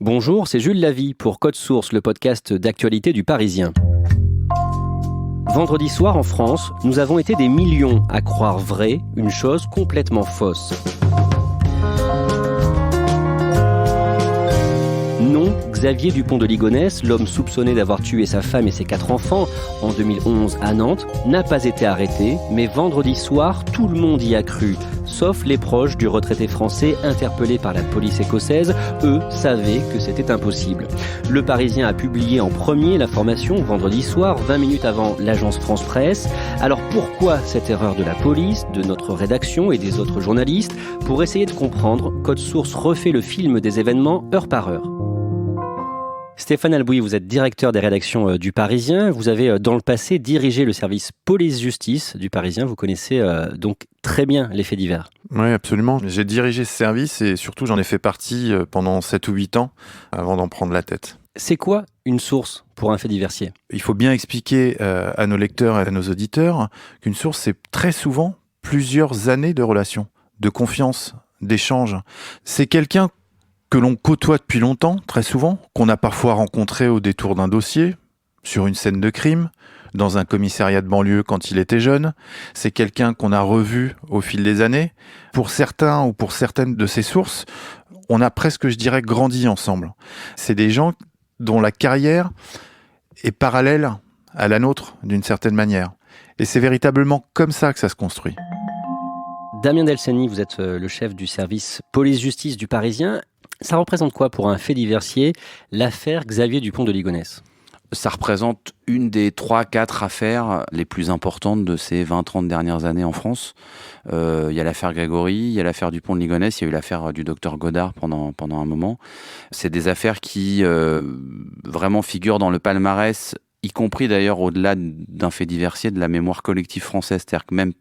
Bonjour, c'est Jules Lavie pour Code Source, le podcast d'actualité du Parisien. Vendredi soir en France, nous avons été des millions à croire vrai une chose complètement fausse. Non, Xavier Dupont de Ligonnès, l'homme soupçonné d'avoir tué sa femme et ses 4 enfants en 2011 à Nantes, n'a pas été arrêté, mais vendredi soir, tout le monde y a cru, sauf les proches du retraité français interpellé par la police écossaise. Eux savaient que c'était impossible. Le Parisien a publié en premier l'information vendredi soir, 20 minutes avant l'agence France Presse. Alors pourquoi cette erreur de la police, de notre rédaction et des autres journalistes? Pour essayer de comprendre, Code Source refait le film des événements heure par heure. Stéphane Albouy, vous êtes directeur des rédactions du Parisien. Vous avez dans le passé dirigé le service police-justice du Parisien. Vous connaissez donc très bien les faits divers. Oui, absolument. J'ai dirigé ce service et surtout j'en ai fait partie pendant 7 ou 8 ans avant d'en prendre la tête. C'est quoi une source pour un fait diversier? Il faut bien expliquer à nos lecteurs et à nos auditeurs qu'une source, c'est très souvent plusieurs années de relations, de confiance, d'échange. C'est quelqu'un que l'on côtoie depuis longtemps, très souvent, qu'on a parfois rencontré au détour d'un dossier, sur une scène de crime, dans un commissariat de banlieue quand il était jeune. C'est quelqu'un qu'on a revu au fil des années. Pour certains ou pour certaines de ces sources, on a presque, je dirais, grandi ensemble. C'est des gens dont la carrière est parallèle à la nôtre, d'une certaine manière. Et c'est véritablement comme ça que ça se construit. Damien Delceni, vous êtes le chef du service police-justice du Parisien. Ça représente quoi pour un fait diversier, l'affaire Xavier Dupont de Ligonnès? Ça représente une des 3-4 affaires les plus importantes de ces 20-30 dernières années en France. Il y a l'affaire Grégory, il y a l'affaire Dupont de Ligonnès, il y a eu l'affaire du docteur Godard pendant un moment. C'est des affaires qui vraiment figurent dans le palmarès, y compris d'ailleurs au-delà d'un fait diversier, de la mémoire collective française. C'est-à-dire que même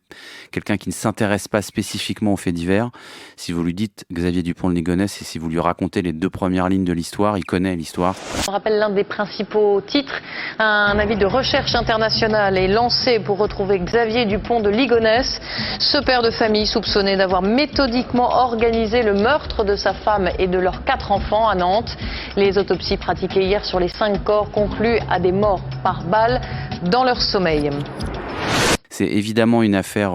quelqu'un qui ne s'intéresse pas spécifiquement aux faits divers, si vous lui dites Xavier Dupont de Ligonnès et si vous lui racontez les 2 premières lignes de l'histoire, il connaît l'histoire. On rappelle l'un des principaux titres. Un avis de recherche internationale est lancé pour retrouver Xavier Dupont de Ligonnès, ce père de famille soupçonné d'avoir méthodiquement organisé le meurtre de sa femme et de leurs 4 enfants à Nantes. Les autopsies pratiquées hier sur les 5 corps concluent à des morts par balle dans leur sommeil. C'est évidemment une affaire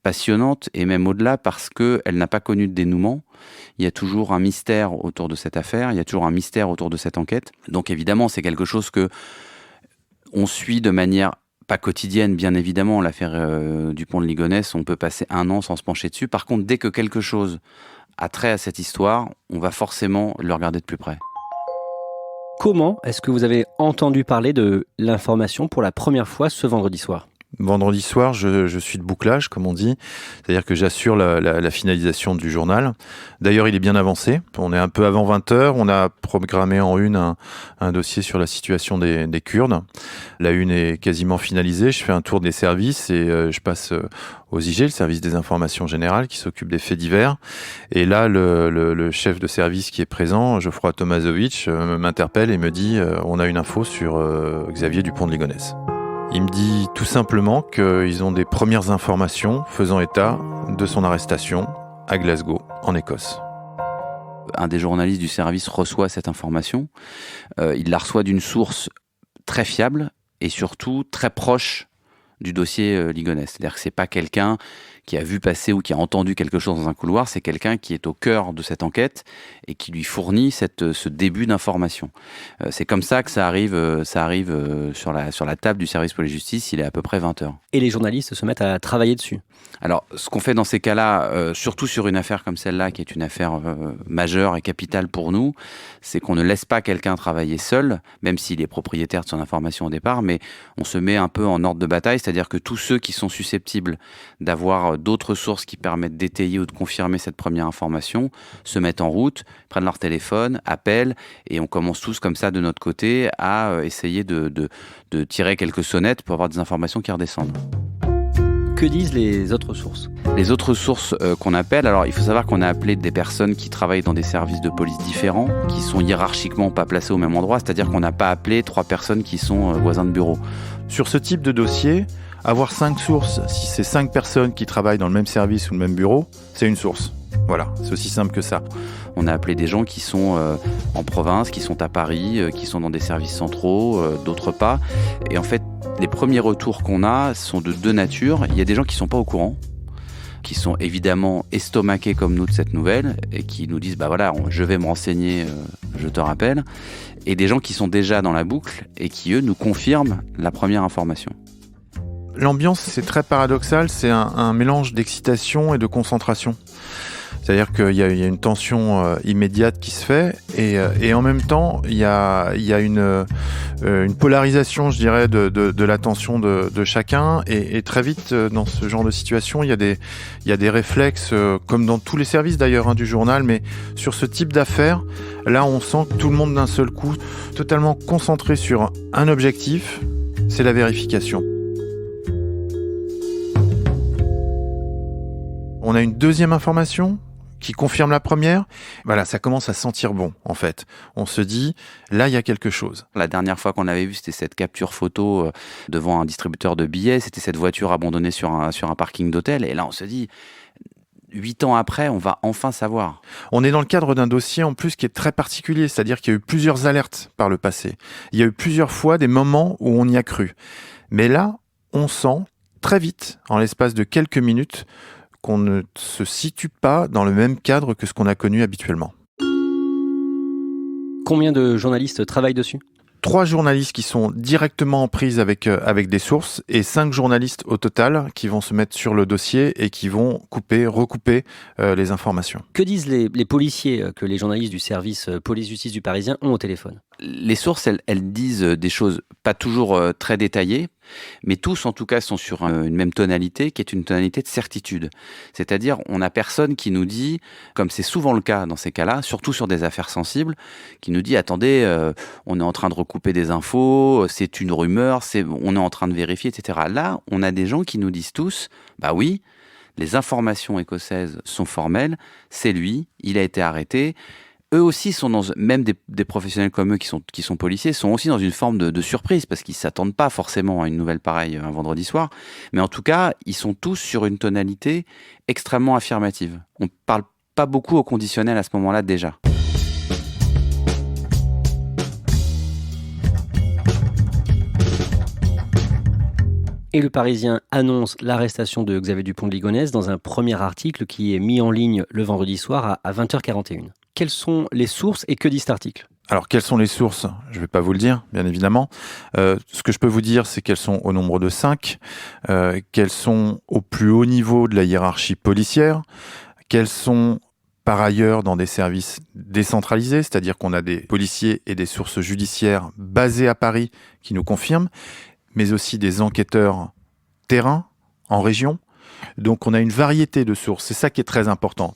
passionnante et même au-delà parce qu'elle n'a pas connu de dénouement. Il y a toujours un mystère autour de cette affaire, il y a toujours un mystère autour de cette enquête. Donc évidemment, c'est quelque chose que on suit de manière pas quotidienne, bien évidemment. L'affaire Dupont de Ligonnès, on peut passer 1 an sans se pencher dessus. Par contre, dès que quelque chose a trait à cette histoire, on va forcément le regarder de plus près. Comment est-ce que vous avez entendu parler de l'information pour la première fois ce vendredi soir? Vendredi soir, je suis de bouclage, comme on dit. C'est-à-dire que j'assure la finalisation du journal. D'ailleurs, il est bien avancé. On est un peu avant 20h. On a programmé en une un dossier sur la situation des Kurdes. La une est quasiment finalisée. Je fais un tour des services et je passe aux IG, le service des informations générales, qui s'occupe des faits divers. Et là, le chef de service qui est présent, Geoffroy Tomasovic, m'interpelle et me dit on a une info sur Xavier Dupont de Ligonnès. Il me dit tout simplement qu'ils ont des premières informations faisant état de son arrestation à Glasgow, en Écosse. Un des journalistes du service reçoit cette information. Il la reçoit d'une source très fiable et surtout très proche du dossier Ligonnès. C'est-à-dire que c'est pas quelqu'un qui a vu passer ou qui a entendu quelque chose dans un couloir, c'est quelqu'un qui est au cœur de cette enquête et qui lui fournit ce début d'information. C'est comme ça que ça arrive sur la table du service police-justice, il est à peu près 20h. Et les journalistes se mettent à travailler dessus? Alors, ce qu'on fait dans ces cas-là, surtout sur une affaire comme celle-là, qui est une affaire majeure et capitale pour nous, c'est qu'on ne laisse pas quelqu'un travailler seul, même s'il est propriétaire de son information au départ, mais on se met un peu en ordre de bataille, c'est-à-dire que tous ceux qui sont susceptibles d'avoir d'autres sources qui permettent d'étayer ou de confirmer cette première information se mettent en route, prennent leur téléphone, appellent, et on commence tous comme ça de notre côté à essayer de tirer quelques sonnettes pour avoir des informations qui redescendent. Que disent les autres sources? Les autres sources qu'on appelle, alors il faut savoir qu'on a appelé des personnes qui travaillent dans des services de police différents, qui sont hiérarchiquement pas placées au même endroit, c'est-à-dire qu'on n'a pas appelé 3 personnes qui sont voisins de bureau. Sur ce type de dossier, avoir 5 sources, si c'est 5 personnes qui travaillent dans le même service ou le même bureau, c'est une source. Voilà, c'est aussi simple que ça. On a appelé des gens qui sont en province, qui sont à Paris, qui sont dans des services centraux, d'autres pas. Et en fait, les premiers retours qu'on a sont de deux natures. Il y a des gens qui ne sont pas au courant, qui sont évidemment estomaqués comme nous de cette nouvelle et qui nous disent je vais me renseigner, je te rappelle. Et des gens qui sont déjà dans la boucle et qui, eux, nous confirment la première information. L'ambiance, c'est très paradoxal, c'est un mélange d'excitation et de concentration. C'est-à-dire qu'il y a une tension immédiate qui se fait et en même temps, il y a une polarisation, je dirais, de l'attention de chacun et très vite, dans ce genre de situation, il y a des réflexes, comme dans tous les services d'ailleurs du journal, mais sur ce type d'affaires, là, on sent que tout le monde d'un seul coup, totalement concentré sur un objectif, c'est la vérification. On a une deuxième information qui confirme la première. Voilà, ça commence à sentir bon, en fait. On se dit, là, il y a quelque chose. La dernière fois qu'on avait vu, c'était cette capture photo devant un distributeur de billets. C'était cette voiture abandonnée sur un parking d'hôtel. Et là, on se dit, 8 ans après, on va enfin savoir. On est dans le cadre d'un dossier, en plus, qui est très particulier. C'est-à-dire qu'il y a eu plusieurs alertes par le passé. Il y a eu plusieurs fois des moments où on y a cru. Mais là, on sent très vite, en l'espace de quelques minutes, qu'on ne se situe pas dans le même cadre que ce qu'on a connu habituellement. Combien de journalistes travaillent dessus ? 3 journalistes qui sont directement en prise avec des sources et 5 journalistes au total qui vont se mettre sur le dossier et qui vont recouper les informations. Que disent les policiers que les journalistes du service police-justice du Parisien ont au téléphone ? Les sources, elles disent des choses pas toujours très détaillées, mais tous en tout cas sont sur une même tonalité qui est une tonalité de certitude. C'est-à-dire, on n'a personne qui nous dit, comme c'est souvent le cas dans ces cas-là, surtout sur des affaires sensibles, qui nous dit, attendez, on est en train de recouper des infos, c'est une rumeur, on est en train de vérifier, etc. Là, on a des gens qui nous disent tous, oui, les informations écossaises sont formelles, c'est lui, il a été arrêté. Eux aussi sont même des professionnels comme eux qui sont policiers, sont aussi dans une forme de surprise parce qu'ils ne s'attendent pas forcément à une nouvelle pareille un vendredi soir. Mais en tout cas, ils sont tous sur une tonalité extrêmement affirmative. On ne parle pas beaucoup au conditionnel à ce moment-là déjà. Et le Parisien annonce l'arrestation de Xavier Dupont de Ligonnès dans un premier article qui est mis en ligne le vendredi soir à 20h41. Quelles sont les sources et que dit cet article ? Alors, quelles sont les sources ? Je ne vais pas vous le dire, bien évidemment. Ce que je peux vous dire, c'est qu'elles sont au nombre de 5, qu'elles sont au plus haut niveau de la hiérarchie policière, qu'elles sont par ailleurs dans des services décentralisés, c'est-à-dire qu'on a des policiers et des sources judiciaires basées à Paris qui nous confirment, mais aussi des enquêteurs terrain, en région. Donc on a une variété de sources, c'est ça qui est très important.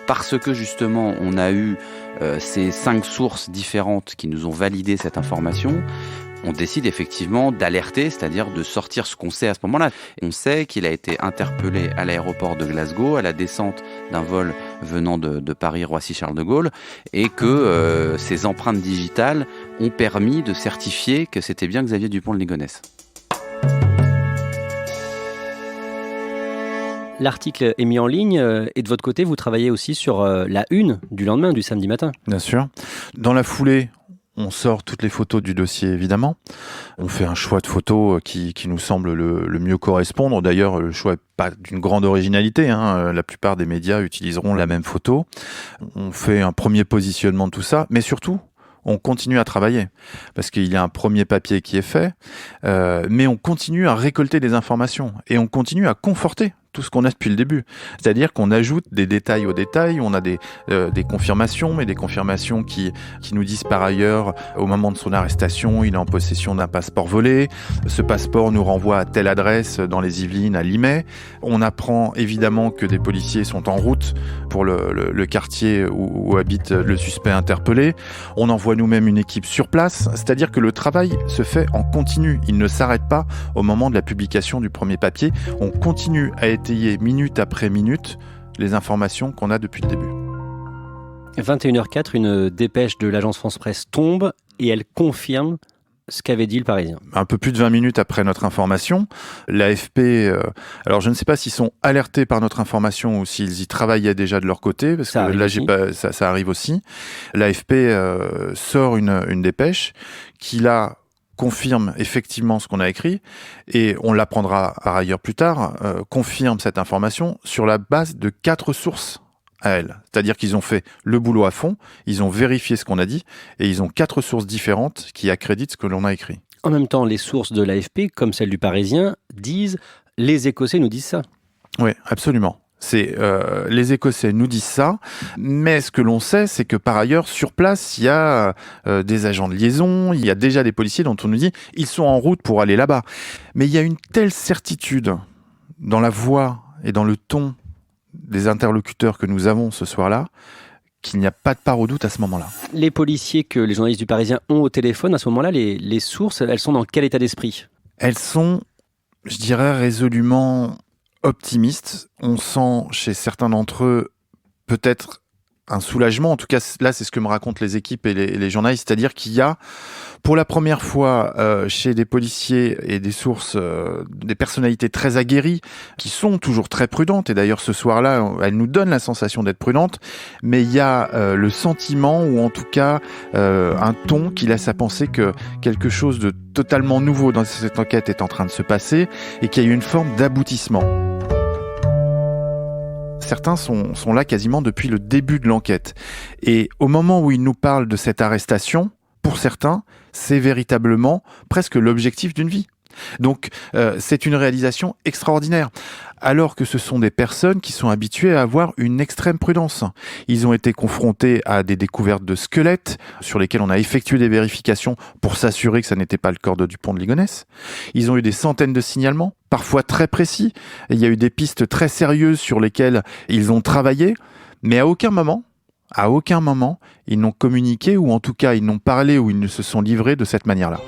Parce que justement, on a eu ces 5 sources différentes qui nous ont validé cette information, on décide effectivement d'alerter, c'est-à-dire de sortir ce qu'on sait à ce moment-là. On sait qu'il a été interpellé à l'aéroport de Glasgow, à la descente d'un vol venant de Paris-Roissy-Charles de Gaulle, et que ces empreintes digitales ont permis de certifier que c'était bien Xavier Dupont de Ligonnès. L'article est mis en ligne et de votre côté, vous travaillez aussi sur la une du lendemain, du samedi matin. Bien sûr. Dans la foulée, on sort toutes les photos du dossier, évidemment. On fait un choix de photos qui nous semble le mieux correspondre. D'ailleurs, le choix n'est pas d'une grande originalité. La plupart des médias utiliseront la même photo. On fait un premier positionnement de tout ça, mais surtout, on continue à travailler parce qu'il y a un premier papier qui est fait, mais on continue à récolter des informations et on continue à conforter tout ce qu'on a depuis le début. C'est-à-dire qu'on ajoute des détails aux détails, on a des confirmations, mais des confirmations qui nous disent par ailleurs, au moment de son arrestation, il est en possession d'un passeport volé. Ce passeport nous renvoie à telle adresse dans les Yvelines, à Limay. On apprend évidemment que des policiers sont en route pour le quartier où habite le suspect interpellé. On envoie nous-mêmes une équipe sur place. C'est-à-dire que le travail se fait en continu. Il ne s'arrête pas au moment de la publication du premier papier. On continue à étayer minute après minute les informations qu'on a depuis le début. 21h04, une dépêche de l'agence France Presse tombe et elle confirme ce qu'avait dit le Parisien. Un peu plus de 20 minutes après notre information, l'AFP, alors je ne sais pas s'ils sont alertés par notre information ou s'ils y travaillaient déjà de leur côté, parce Ça que là, ça arrive aussi. L'AFP sort une dépêche qui là confirme effectivement ce qu'on a écrit, et on l'apprendra par ailleurs plus tard, confirme cette information sur la base de 4 sources à elle. C'est-à-dire qu'ils ont fait le boulot à fond, ils ont vérifié ce qu'on a dit, et ils ont 4 sources différentes qui accréditent ce que l'on a écrit. En même temps, les sources de l'AFP, comme celles du Parisien, disent « les Écossais nous disent ça ». Oui, absolument. Les Écossais nous disent ça, mais ce que l'on sait, c'est que par ailleurs, sur place, il y a des agents de liaison, il y a déjà des policiers dont on nous dit « ils sont en route pour aller là-bas ». Mais il y a une telle certitude dans la voix et dans le ton des interlocuteurs que nous avons ce soir-là, qu'il n'y a pas de part au doute à ce moment-là. Les policiers que les journalistes du Parisien ont au téléphone, à ce moment-là, les sources, elles sont dans quel état d'esprit ? Elles sont, je dirais, résolument optimistes. On sent chez certains d'entre eux peut-être un soulagement. En tout cas, là, c'est ce que me racontent les équipes et les journalistes. C'est-à-dire qu'il y a, pour la première fois, chez des policiers et des sources, des personnalités très aguerries, qui sont toujours très prudentes. Et d'ailleurs, ce soir-là, elles nous donnent la sensation d'être prudentes. Mais il y a le sentiment, ou en tout cas, un ton qui laisse à penser que quelque chose de totalement nouveau dans cette enquête est en train de se passer et qu'il y a eu une forme d'aboutissement. Certains sont là quasiment depuis le début de l'enquête. Et au moment où ils nous parlent de cette arrestation, pour certains, c'est véritablement presque l'objectif d'une vie. Donc, c'est une réalisation extraordinaire. Alors que ce sont des personnes qui sont habituées à avoir une extrême prudence. Ils ont été confrontés à des découvertes de squelettes sur lesquels on a effectué des vérifications pour s'assurer que ça n'était pas le corps de Dupont de Ligonnès. Ils ont eu des centaines de signalements, parfois très précis. Et il y a eu des pistes très sérieuses sur lesquelles ils ont travaillé, mais à aucun moment, ils n'ont communiqué, ou en tout cas ils n'ont parlé ou ils ne se sont livrés de cette manière-là.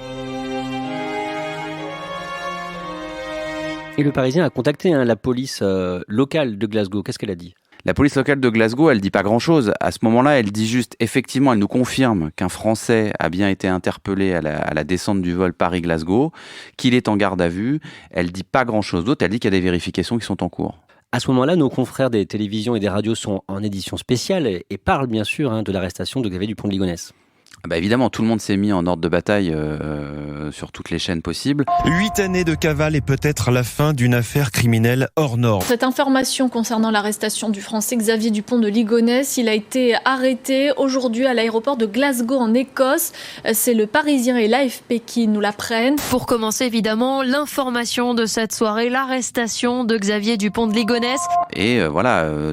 Et le Parisien a contacté la police locale de Glasgow. Qu'est-ce qu'elle a dit ? La police locale de Glasgow, elle dit pas grand-chose. À ce moment-là, elle dit juste, effectivement, elle nous confirme qu'un Français a bien été interpellé à la descente du vol Paris-Glasgow, qu'il est en garde à vue. Elle dit pas grand-chose d'autre. Elle dit qu'il y a des vérifications qui sont en cours. À ce moment-là, nos confrères des télévisions et des radios sont en édition spéciale et parlent bien sûr de l'arrestation de Xavier Dupont de Ligonnès. Bah évidemment, tout le monde s'est mis en ordre de bataille sur toutes les chaînes possibles. 8 années de cavale et peut-être la fin d'une affaire criminelle hors norme. Cette information concernant l'arrestation du Français Xavier Dupont de Ligonnès, il a été arrêté aujourd'hui à l'aéroport de Glasgow en Écosse. C'est le Parisien et l'AFP qui nous l'apprennent. Pour commencer, évidemment, l'information de cette soirée, l'arrestation de Xavier Dupont de Ligonnès. Et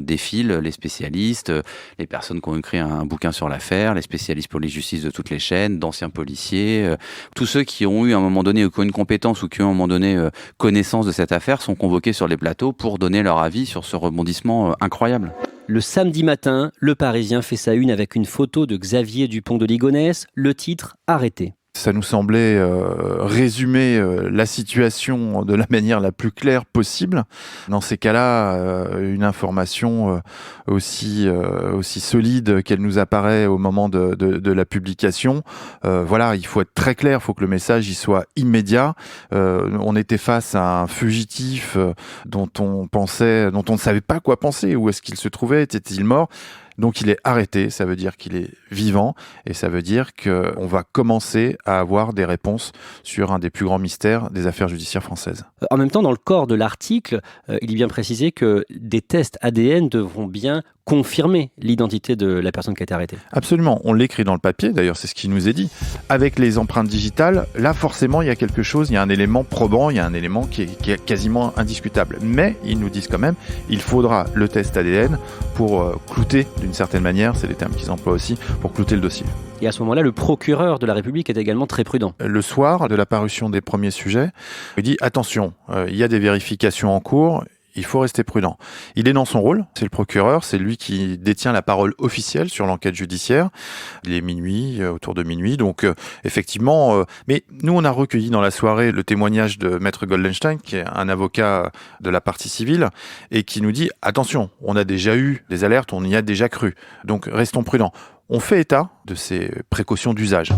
défilent les spécialistes, les personnes qui ont écrit un bouquin sur l'affaire, les spécialistes pour les justices de toutes les chaînes, d'anciens policiers, tous ceux qui ont eu à un moment donné, ou qui ont une compétence ou qui ont à un moment donné connaissance de cette affaire sont convoqués sur les plateaux pour donner leur avis sur ce rebondissement incroyable. Le samedi matin, le Parisien fait sa une avec une photo de Xavier Dupont de Ligonnès, le titre « Arrêté ». Ça nous semblait résumer la situation de la manière la plus claire possible. Dans ces cas-là, une information aussi solide qu'elle nous apparaît au moment de la publication, il faut être très clair, il faut que le message y soit immédiat. On était face à un fugitif dont on ne savait pas quoi penser. Où est-ce qu'il se trouvait? Était-il mort? Donc il est arrêté, ça veut dire qu'il est vivant et ça veut dire qu'on va commencer à avoir des réponses sur un des plus grands mystères des affaires judiciaires françaises. En même temps, dans le corps de l'article, il est bien précisé que des tests ADN devront bien confirmer l'identité de la personne qui a été arrêtée. Absolument, on l'écrit dans le papier, d'ailleurs c'est ce qui nous est dit. Avec les empreintes digitales, là forcément il y a quelque chose, il y a un élément probant, il y a un élément qui est quasiment indiscutable. Mais ils nous disent quand même, il faudra le test ADN pour clouter, d'une certaine manière, c'est les termes qu'ils emploient aussi, pour clouter le dossier. Et à ce moment-là, le procureur de la République est également très prudent. Le soir de la parution des premiers sujets, il dit attention, il y a des vérifications en cours, il faut rester prudent. Il est dans son rôle, c'est le procureur, c'est lui qui détient la parole officielle sur l'enquête judiciaire. Il est minuit, autour de minuit, donc effectivement... mais nous, on a recueilli dans la soirée le témoignage de Maître Goldenstein, qui est un avocat de la partie civile, et qui nous dit, attention, on a déjà eu des alertes, on y a déjà cru, donc restons prudents. On fait état de ces précautions d'usage.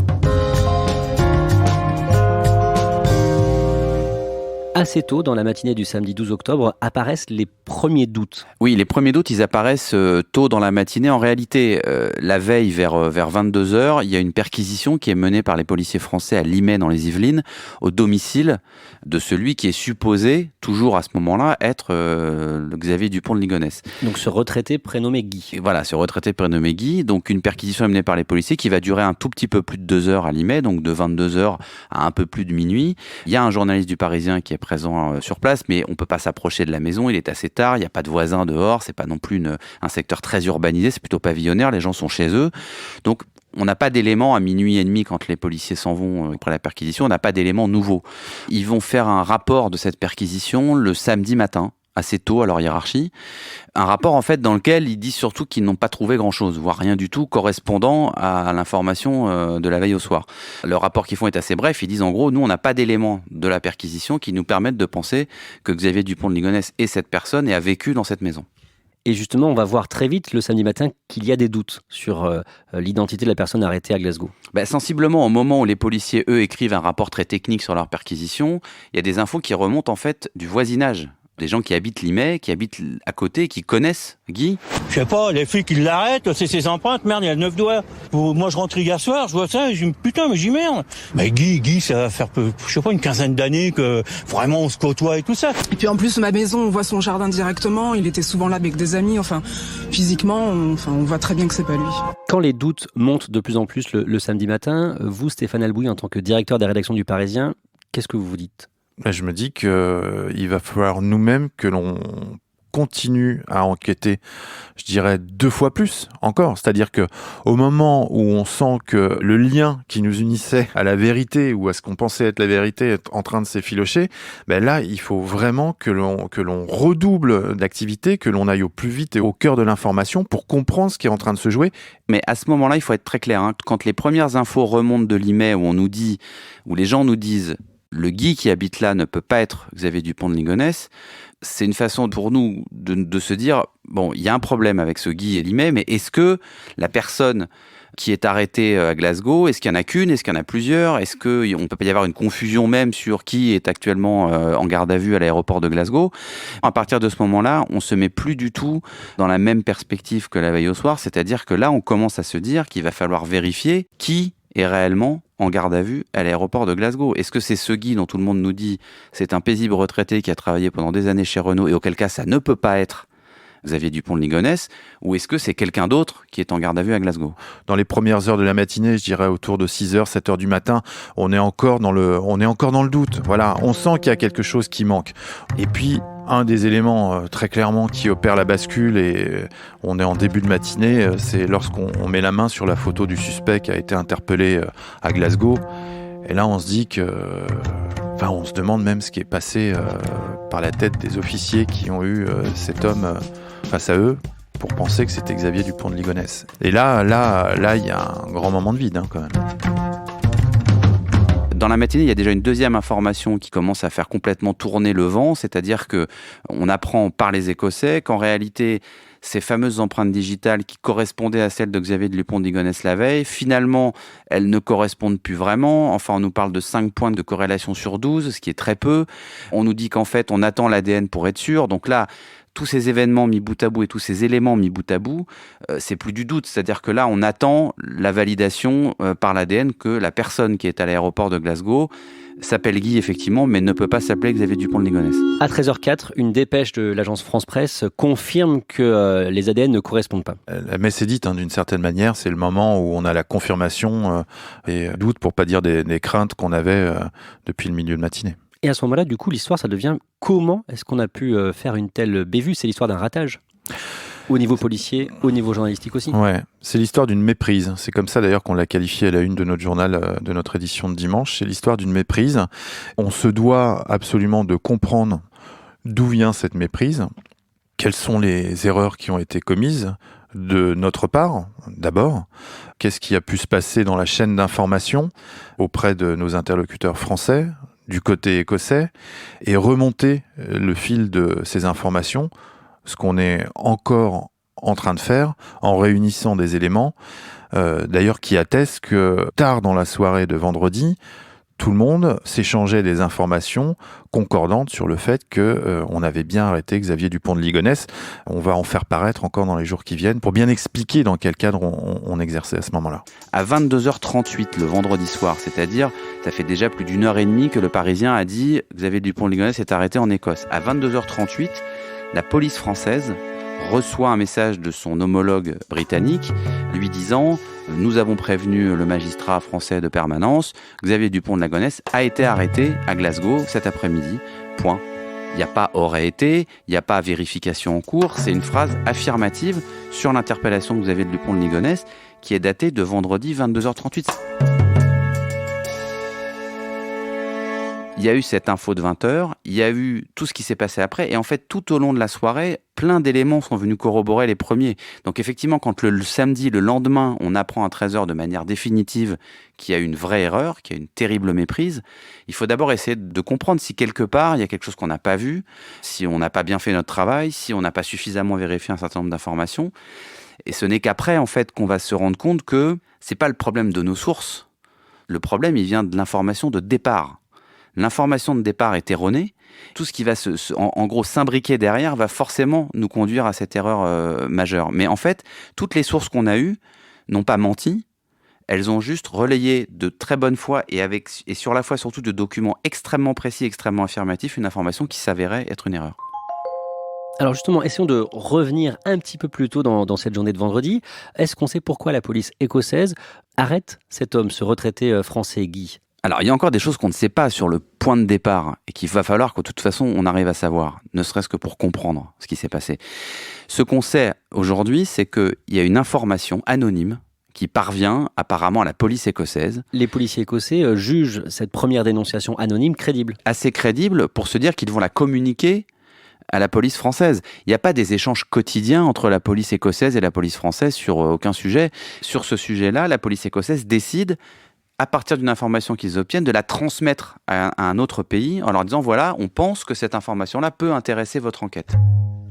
Assez tôt, dans la matinée du samedi 12 octobre, apparaissent les premiers doutes. Oui, les premiers doutes, ils apparaissent tôt dans la matinée. En réalité, la veille, vers 22h, il y a une perquisition qui est menée par les policiers français à Limay, dans les Yvelines, au domicile de celui qui est supposé, toujours à ce moment-là, être le Xavier Dupont de Ligonnès. Donc ce retraité prénommé Guy. Et voilà, ce retraité prénommé Guy. Donc une perquisition est menée par les policiers qui va durer un tout petit peu plus de 2 heures à Limay, donc de 22h à un peu plus de minuit. Il y a un journaliste du Parisien qui est présent sur place, mais on peut pas s'approcher de la maison, il est assez tard, il n'y a pas de voisins dehors, c'est pas non plus un secteur très urbanisé, c'est plutôt pavillonnaire, les gens sont chez eux. Donc on n'a pas d'éléments à minuit et demi quand les policiers s'en vont après la perquisition, on n'a pas d'éléments nouveaux. Ils vont faire un rapport de cette perquisition le samedi matin, assez tôt à leur hiérarchie. Un rapport en fait dans lequel ils disent surtout qu'ils n'ont pas trouvé grand-chose, voire rien du tout correspondant à l'information de la veille au soir. Le rapport qu'ils font est assez bref, ils disent en gros, nous on n'a pas d'éléments de la perquisition qui nous permettent de penser que Xavier Dupont de Ligonnès est cette personne et a vécu dans cette maison. Et justement, on va voir très vite le samedi matin qu'il y a des doutes sur l'identité de la personne arrêtée à Glasgow. Sensiblement, au moment où les policiers, eux, écrivent un rapport très technique sur leur perquisition, il y a des infos qui remontent en fait du voisinage. Des gens qui habitent Limay, qui habitent à côté, qui connaissent Guy. Je sais pas, les flics ils l'arrêtent, c'est ses empreintes, merde, il y a 9 doigts. Moi je rentre hier soir, je vois ça, et je dis putain, mais j'y merde. Mais Guy, ça va faire, je sais pas, une quinzaine d'années que vraiment on se côtoie et tout ça. Et puis en plus, ma maison, on voit son jardin directement, il était souvent là avec des amis, enfin, physiquement, on voit très bien que c'est pas lui. Quand les doutes montent de plus en plus le samedi matin, vous, Stéphane Albouy, en tant que directeur des rédactions du Parisien, qu'est-ce que vous vous dites ? Je me dis qu'il va falloir nous-mêmes que l'on continue à enquêter, je dirais 2 fois plus encore. C'est-à-dire que au moment où on sent que le lien qui nous unissait à la vérité ou à ce qu'on pensait être la vérité est en train de s'effilocher, là, il faut vraiment que l'on redouble d'activité, que l'on aille au plus vite et au cœur de l'information pour comprendre ce qui est en train de se jouer. Mais à ce moment-là, il faut être très clair. Quand les premières infos remontent de Limay, où les gens nous disent le Guy qui habite là ne peut pas être Xavier Dupont de Ligonnès, c'est une façon pour nous de se dire, bon, il y a un problème avec ce Guy et Limay, mais est-ce que la personne qui est arrêtée à Glasgow, est-ce qu'il y en a qu'une, est-ce qu'il y en a plusieurs, est-ce qu'on peut pas y avoir une confusion même sur qui est actuellement en garde à vue à l'aéroport de Glasgow? À partir de ce moment-là, on se met plus du tout dans la même perspective que la veille au soir, c'est-à-dire que là, on commence à se dire qu'il va falloir vérifier qui est réellement en garde à vue à l'aéroport de Glasgow. Est-ce que c'est ce Guy dont tout le monde nous dit c'est un paisible retraité qui a travaillé pendant des années chez Renault et auquel cas ça ne peut pas être Xavier Dupont de Ligonnès, ou est-ce que c'est quelqu'un d'autre qui est en garde à vue à Glasgow? Dans les premières heures de la matinée, je dirais autour de 6h, 7h du matin, on est encore dans le doute. Voilà, on sent qu'il y a quelque chose qui manque. Et puis, un des éléments très clairement qui opère la bascule, et on est en début de matinée, c'est lorsqu'on met la main sur la photo du suspect qui a été interpellé à Glasgow. Et là, on se dit que... on se demande même ce qui est passé par la tête des officiers qui ont eu cet homme face à eux pour penser que c'était Xavier Dupont de Ligonnès. Et là, il y a un grand moment de vide quand même. Dans la matinée, il y a déjà une deuxième information qui commence à faire complètement tourner le vent, c'est-à-dire que on apprend par les Écossais qu'en réalité, ces fameuses empreintes digitales qui correspondaient à celles de Xavier Dupont de Ligonnès la veille, finalement, elles ne correspondent plus vraiment. Enfin, on nous parle de 5 points de corrélation sur 12, ce qui est très peu. On nous dit qu'en fait, on attend l'ADN pour être sûr. Donc là, tous ces événements mis bout à bout et tous ces éléments mis bout à bout, c'est plus du doute. C'est-à-dire que là, on attend la validation par l'ADN que la personne qui est à l'aéroport de Glasgow s'appelle Guy, effectivement, mais ne peut pas s'appeler Xavier Dupont de Ligonnès. À 13h04, une dépêche de l'agence France-Presse confirme que les ADN ne correspondent pas. La messe est dite, d'une certaine manière. C'est le moment où on a la confirmation et doute, pour pas dire des craintes qu'on avait depuis le milieu de matinée. Et à ce moment-là, du coup, l'histoire, ça devient comment est-ce qu'on a pu faire une telle bévue? C'est l'histoire d'un ratage. Au niveau policier, au niveau journalistique aussi. Ouais, c'est l'histoire d'une méprise. C'est comme ça d'ailleurs qu'on l'a qualifié à la une de notre journal, de notre édition de dimanche. C'est l'histoire d'une méprise. On se doit absolument de comprendre d'où vient cette méprise, quelles sont les erreurs qui ont été commises de notre part, d'abord. Qu'est-ce qui a pu se passer dans la chaîne d'information auprès de nos interlocuteurs français, du côté écossais, et remonter le fil de ces informations, ce qu'on est encore en train de faire en réunissant des éléments, d'ailleurs qui attestent que tard dans la soirée de vendredi, tout le monde s'échangeait des informations concordantes sur le fait que on avait bien arrêté Xavier Dupont de Ligonnès. On va en faire paraître encore dans les jours qui viennent pour bien expliquer dans quel cadre on exerçait à ce moment-là. À 22h38 le vendredi soir, c'est-à-dire ça fait déjà plus d'une heure et demie que le Parisien a dit Xavier Dupont de Ligonnès est arrêté en Écosse. À 22h38, la police française reçoit un message de son homologue britannique lui disant « Nous avons prévenu le magistrat français de permanence, Xavier Dupont de Ligonnès a été arrêté à Glasgow cet après-midi. Point. » Il n'y a pas « aurait été », il n'y a pas vérification en cours, c'est une phrase affirmative sur l'interpellation de Xavier Dupont de Ligonnès qui est datée de vendredi 22h38. Il y a eu cette info de 20h, il y a eu tout ce qui s'est passé après, et en fait, tout au long de la soirée, plein d'éléments sont venus corroborer les premiers. Donc effectivement, quand le samedi, le lendemain, on apprend à 13h de manière définitive qu'il y a eu une vraie erreur, qu'il y a une terrible méprise, il faut d'abord essayer de comprendre si quelque part, il y a quelque chose qu'on n'a pas vu, si on n'a pas bien fait notre travail, si on n'a pas suffisamment vérifié un certain nombre d'informations. Et ce n'est qu'après, en fait, qu'on va se rendre compte que c'est pas le problème de nos sources. Le problème, il vient de l'information de départ. L'information de départ est erronée. Tout ce qui va en gros s'imbriquer derrière va forcément nous conduire à cette erreur majeure. Mais en fait, toutes les sources qu'on a eues n'ont pas menti. Elles ont juste relayé de très bonne foi et sur la foi surtout de documents extrêmement précis, extrêmement affirmatifs, une information qui s'avérait être une erreur. Alors justement, essayons de revenir un petit peu plus tôt dans cette journée de vendredi. Est-ce qu'on sait pourquoi la police écossaise arrête cet homme, ce retraité français Guy ? Alors, il y a encore des choses qu'on ne sait pas sur le point de départ et qu'il va falloir que de toute façon on arrive à savoir, ne serait-ce que pour comprendre ce qui s'est passé. Ce qu'on sait aujourd'hui, c'est qu'il y a une information anonyme qui parvient apparemment à la police écossaise. Les policiers écossais jugent cette première dénonciation anonyme crédible. Assez crédible pour se dire qu'ils vont la communiquer à la police française. Il n'y a pas des échanges quotidiens entre la police écossaise et la police française sur aucun sujet. Sur ce sujet-là, la police écossaise décide à partir d'une information qu'ils obtiennent, de la transmettre à un autre pays en leur disant « Voilà, on pense que cette information-là peut intéresser votre enquête ».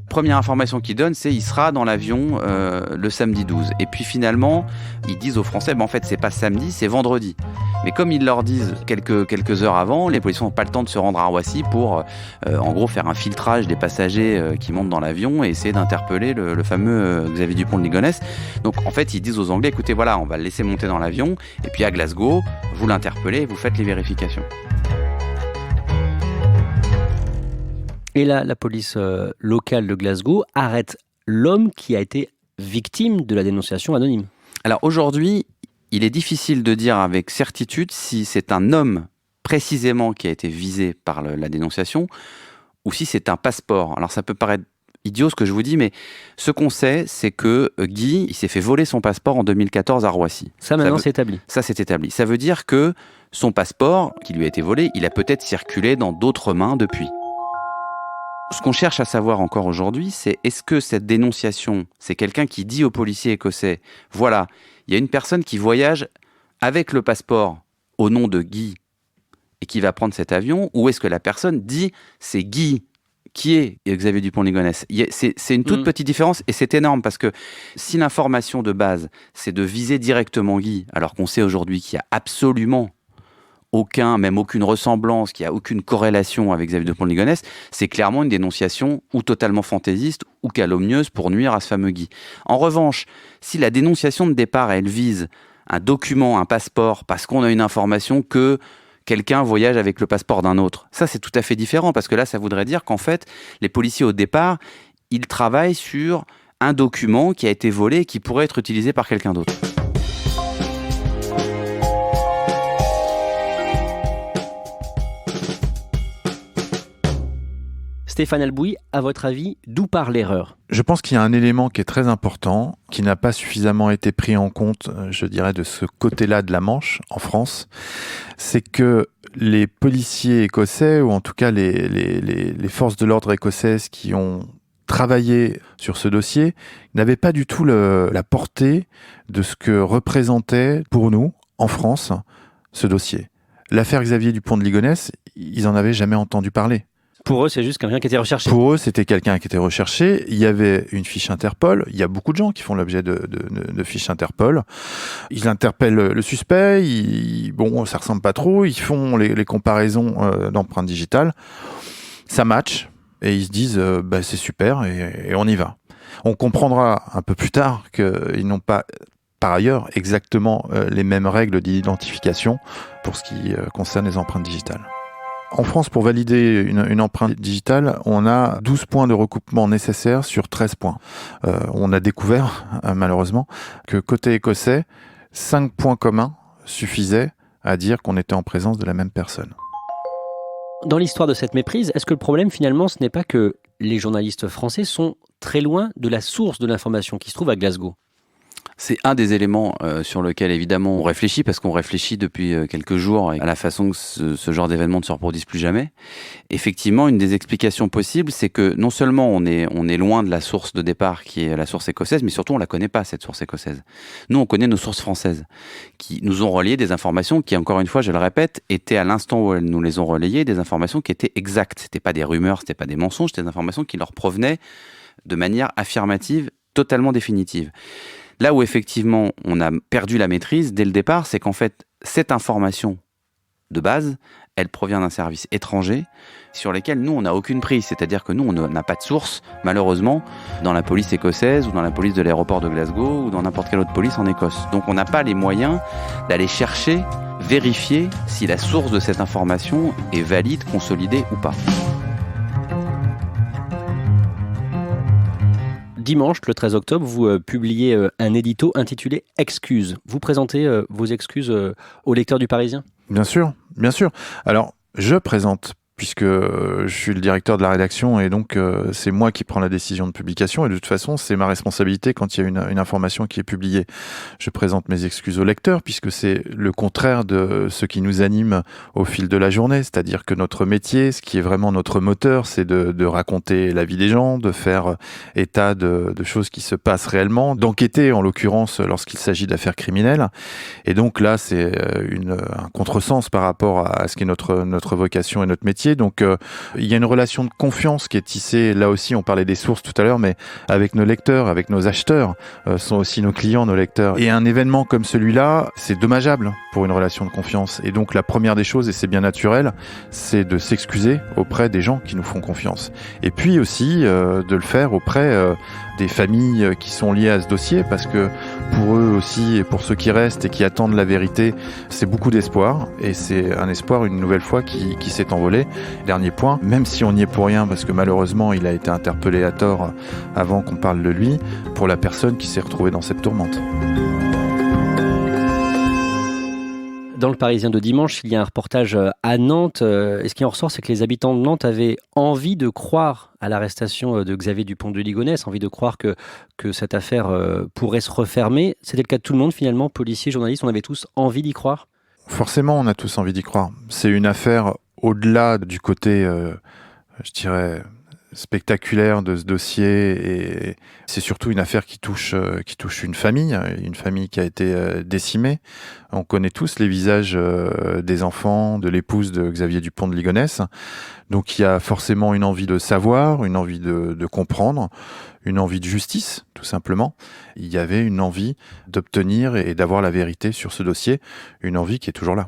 Première information qu'ils donnent, c'est « Il sera dans l'avion le samedi 12 ». Et puis finalement, ils disent aux Français « En fait, c'est pas samedi, c'est vendredi ». Mais comme ils leur disent quelques heures avant, les policiers n'ont pas le temps de se rendre à Roissy pour, en gros, faire un filtrage des passagers qui montent dans l'avion et essayer d'interpeller le fameux Xavier Dupont de Ligonnès. Donc, en fait, ils disent aux Anglais, écoutez, voilà, on va le laisser monter dans l'avion, et puis à Glasgow, vous l'interpellez et vous faites les vérifications. Et là, la police locale de Glasgow arrête l'homme qui a été victime de la dénonciation anonyme. Alors aujourd'hui, il est difficile de dire avec certitude si c'est un homme précisément qui a été visé par la dénonciation ou si c'est un passeport. Alors ça peut paraître idiot ce que je vous dis, mais ce qu'on sait, c'est que Guy, il s'est fait voler son passeport en 2014 à Roissy. Ça maintenant c'est établi. Ça c'est établi. Ça veut dire que son passeport qui lui a été volé, il a peut-être circulé dans d'autres mains depuis. Ce qu'on cherche à savoir encore aujourd'hui, c'est est-ce que cette dénonciation, c'est quelqu'un qui dit aux policiers écossais, voilà, il y a une personne qui voyage avec le passeport au nom de Guy et qui va prendre cet avion, ou est-ce que la personne dit c'est Guy qui est Xavier Dupont de Ligonnès? C'est une toute petite différence et c'est énorme parce que si l'information de base, c'est de viser directement Guy, alors qu'on sait aujourd'hui qu'il n'y a absolument aucune ressemblance, qu'il n'y a aucune corrélation avec Xavier Dupont de Ligonnès, c'est clairement une dénonciation ou totalement fantaisiste ou calomnieuse pour nuire à ce fameux Guy. En revanche, si la dénonciation de départ, elle vise un document, un passeport, parce qu'on a une information que quelqu'un voyage avec le passeport d'un autre, ça c'est tout à fait différent, parce que là ça voudrait dire qu'en fait, les policiers au départ, ils travaillent sur un document qui a été volé et qui pourrait être utilisé par quelqu'un d'autre. Stéphane Albouy, à votre avis, d'où part l'erreur ? Je pense qu'il y a un élément qui est très important, qui n'a pas suffisamment été pris en compte, je dirais, de ce côté-là de la Manche, en France. C'est que les policiers écossais, ou en tout cas les forces de l'ordre écossaises qui ont travaillé sur ce dossier, n'avaient pas du tout la portée de ce que représentait pour nous, en France, ce dossier. L'affaire Xavier Dupont de Ligonnès, ils n'en avaient jamais entendu parler. Pour eux, c'est juste quelqu'un qui était recherché. Pour eux, c'était quelqu'un qui était recherché. Il y avait une fiche Interpol. Il y a beaucoup de gens qui font l'objet de fiches Interpol. Ils interpellent le suspect. Bon, ça ressemble pas trop. Ils font les comparaisons d'empreintes digitales. Ça match. Et ils se disent, c'est super et on y va. On comprendra un peu plus tard qu'ils n'ont pas, par ailleurs, exactement les mêmes règles d'identification pour ce qui concerne les empreintes digitales. En France, pour valider une empreinte digitale, on a 12 points de recoupement nécessaires sur 13 points. On a découvert, malheureusement, que côté écossais, 5 points communs suffisaient à dire qu'on était en présence de la même personne. Dans l'histoire de cette méprise, est-ce que le problème, finalement, ce n'est pas que les journalistes français sont très loin de la source de l'information qui se trouve à Glasgow ? C'est un des éléments sur lequel, évidemment, on réfléchit, parce qu'on réfléchit depuis quelques jours à la façon que ce genre d'événement ne se reproduise plus jamais. Effectivement, une des explications possibles, c'est que non seulement on est loin de la source de départ, qui est la source écossaise, mais surtout on la connaît pas, cette source écossaise. Nous, on connaît nos sources françaises, qui nous ont relayé des informations qui, encore une fois, je le répète, étaient à l'instant où elles nous les ont relayées, des informations qui étaient exactes. C'était pas des rumeurs, c'était pas des mensonges, c'était des informations qui leur provenaient de manière affirmative, totalement définitive. Là où effectivement on a perdu la maîtrise dès le départ, c'est qu'en fait cette information de base, elle provient d'un service étranger sur lequel nous on n'a aucune prise. C'est-à-dire que nous on n'a pas de source, malheureusement, dans la police écossaise ou dans la police de l'aéroport de Glasgow ou dans n'importe quelle autre police en Écosse. Donc on n'a pas les moyens d'aller chercher, vérifier si la source de cette information est valide, consolidée ou pas. Dimanche, le 13 octobre, vous publiez un édito intitulé « Excuses ». Vous présentez vos excuses aux lecteurs du Parisien ? Bien sûr, bien sûr. Alors, je présente, puisque je suis le directeur de la rédaction et donc c'est moi qui prends la décision de publication et de toute façon, c'est ma responsabilité quand il y a une information qui est publiée. Je présente mes excuses aux lecteurs puisque c'est le contraire de ce qui nous anime au fil de la journée, c'est-à-dire que notre métier, ce qui est vraiment notre moteur, c'est de raconter la vie des gens, de faire état de choses qui se passent réellement, d'enquêter en l'occurrence lorsqu'il s'agit d'affaires criminelles. Et donc là, c'est un contresens par rapport à ce qui est notre vocation et notre métier. Donc il y a une relation de confiance qui est tissée, là aussi on parlait des sources tout à l'heure, mais avec nos lecteurs, avec nos acheteurs, sont aussi nos clients, nos lecteurs. Et un événement comme celui-là, c'est dommageable pour une relation de confiance. Et donc la première des choses, et c'est bien naturel, c'est de s'excuser auprès des gens qui nous font confiance. Et puis aussi de le faire auprès des familles qui sont liées à ce dossier, parce que pour eux aussi, et pour ceux qui restent et qui attendent la vérité, c'est beaucoup d'espoir, et c'est un espoir une nouvelle fois qui s'est envolé. Dernier point, même si on n'y est pour rien, parce que malheureusement il a été interpellé à tort avant qu'on parle de lui, pour la personne qui s'est retrouvée dans cette tourmente. Dans le Parisien de dimanche, il y a un reportage à Nantes. Et ce qui en ressort, c'est que les habitants de Nantes avaient envie de croire à l'arrestation de Xavier Dupont de Ligonnès, envie de croire que cette affaire pourrait se refermer. C'était le cas de tout le monde finalement, policiers, journalistes, on avait tous envie d'y croire. Forcément, on a tous envie d'y croire. C'est une affaire au-delà du côté, je dirais, spectaculaire de ce dossier, et c'est surtout une affaire qui touche une famille qui a été décimée. On connaît tous les visages des enfants, de l'épouse de Xavier Dupont de Ligonnès. Donc il y a forcément une envie de savoir, une envie de comprendre, une envie de justice, tout simplement. Il y avait une envie d'obtenir et d'avoir la vérité sur ce dossier, une envie qui est toujours là.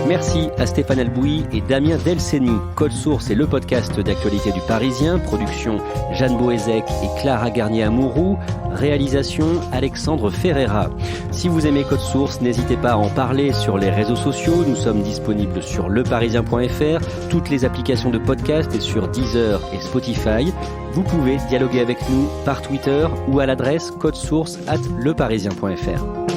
Merci à Stéphane Albouy et Damien Delceni. Code Source est le podcast d'actualité du Parisien. Production Jeanne Boézek et Clara Garnier-Amouroux. Réalisation Alexandre Ferreira. Si vous aimez Code Source, n'hésitez pas à en parler sur les réseaux sociaux. Nous sommes disponibles sur leparisien.fr, toutes les applications de podcast et sur Deezer et Spotify. Vous pouvez dialoguer avec nous par Twitter ou à l'adresse codesource@leparisien.fr.